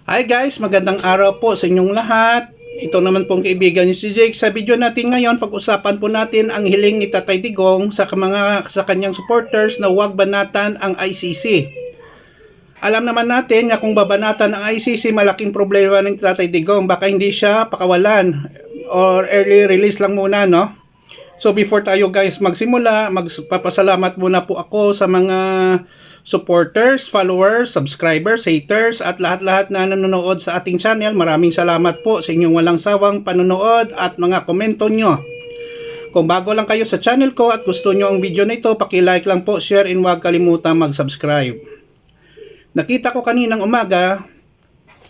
Hi guys, magandang araw po sa inyong lahat. Ito naman pong kaibigan niyo si Jake. Sa video natin ngayon, pag-usapan po natin ang hiling ni Tatay Digong sa kanyang supporters na huwag banatan ang ICC. Alam naman natin na kung babanatan ang ICC, malaking problema ng Tatay Digong. Baka hindi siya pakawalan or early release lang muna, no? So before tayo guys magsimula, magpapasalamat muna po ako sa mga supporters, followers, subscribers, haters at lahat-lahat na nanonood sa ating channel. Maraming salamat po sa inyong walang sawang panonood at mga komento nyo. Kung bago lang kayo sa channel ko at gusto nyo ang video na ito, paki-like lang po, share, and huwag kalimutan mag-subscribe. Nakita ko kaninang umaga,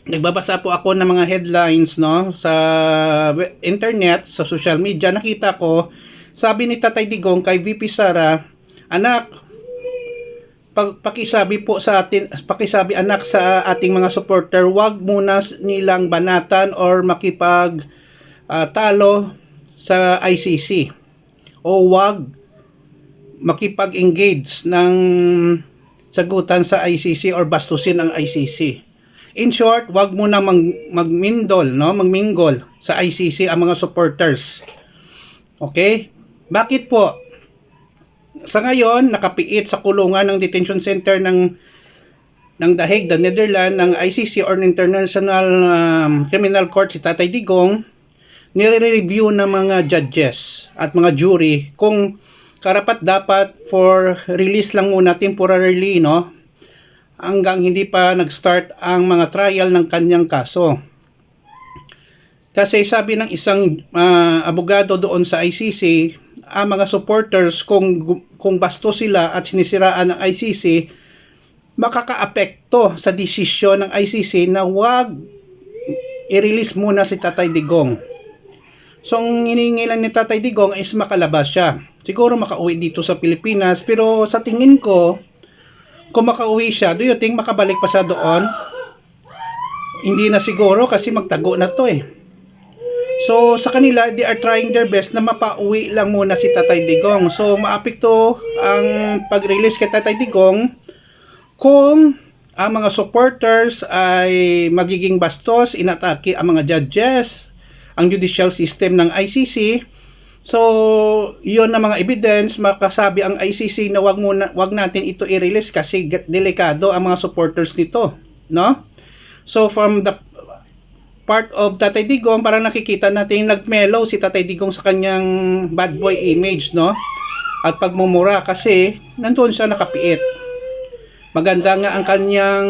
nagbabasa po ako ng mga headlines, no, sa internet, sa social media. Nakita ko, sabi ni Tatay Digong kay VP Sara, "Anak, pakisabi po sa atin, pakisabi anak sa ating mga supporter, wag muna nilang banatan or makipag talo sa ICC o wag makipag-engage ng sagutan sa ICC or bastusin ang ICC. In short, wag muna magmingle sa ICC ang mga supporters." Okay? Bakit po? Sa ngayon, nakapiit sa kulungan ng detention center ng The Hague, the Netherlands, ng ICC or International Criminal Court si Tatay Digong. Nire-review ng mga judges at mga jury kung karapat dapat for release lang muna temporarily, no? Hanggang hindi pa nag-start ang mga trial ng kanyang kaso. Kasi sabi ng isang abogado doon sa ICC, ang mga supporters kung basto sila at sinisiraan ng ICC, makakaapekto sa desisyon ng ICC na wag i-release muna si Tatay Digong. So ang hinihingi lang ni Tatay Digong is makalabas siya. Siguro makauwi dito sa Pilipinas, pero sa tingin ko, kung makauwi siya, do you think makabalik pa siya doon? Hindi na siguro kasi magtago na to eh. So sa kanila, they are trying their best na mapauwi lang muna si Tatay Digong. So maapekto ang pag-release kay Tatay Digong kung ang mga supporters ay magiging bastos, inatake ang mga judges, ang judicial system ng ICC. So yun na mga evidence, makasabi ang ICC na wag natin ito i-release kasi delikado ang mga supporters nito, no? So from the part of Tatay Digong, parang nakikita natin nagmellow si Tatay Digong sa kanyang bad boy image, no? At pagmumura kasi nandoon siya nakapiit. Maganda nga ang kanyang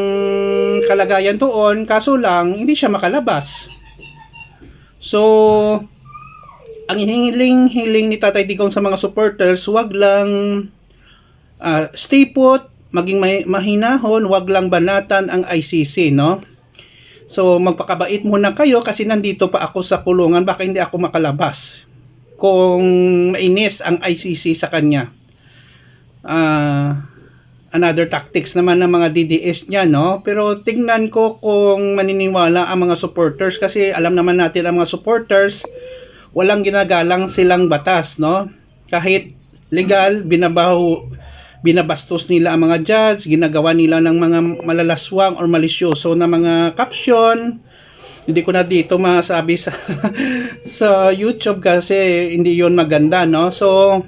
kalagayan doon, kaso lang hindi siya makalabas. So ang hiling ni Tatay Digong sa mga supporters, wag lang stay put, maging mahinahon, wag lang banatan ang ICC, no? So magpakabait muna kayo kasi nandito pa ako sa kulungan, baka hindi ako makalabas kung mainis ang ICC sa kanya. Another tactics naman ng mga DDS niya, no? Pero tingnan ko kung maniniwala ang mga supporters kasi alam naman natin ang mga supporters, walang ginagalang silang batas, no? Kahit legal, binabastos nila ang mga judge, ginagawa nila ng mga malalaswang or malisyoso na mga caption. Hindi ko na dito masabi sa sa YouTube kasi hindi yon maganda, no? So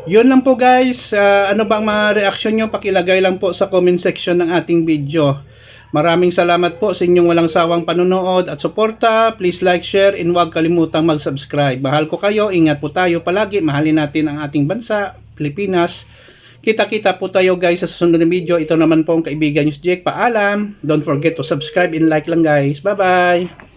yun lang po guys. Ano bang mga reaction nyo? Pakilagay lang po sa comment section ng ating video. Maraming salamat po sa inyong walang sawang panonood at suporta. Please like, share, and huwag kalimutang mag-subscribe. Mahal ko kayo, ingat po tayo palagi. Mahalin natin ang ating bansa, Pilipinas. Kita-kita po tayo guys sa susunod na video. Ito naman po ang kaibigan nyo si Jake. Paalam. Don't forget to subscribe and like lang guys. Bye-bye.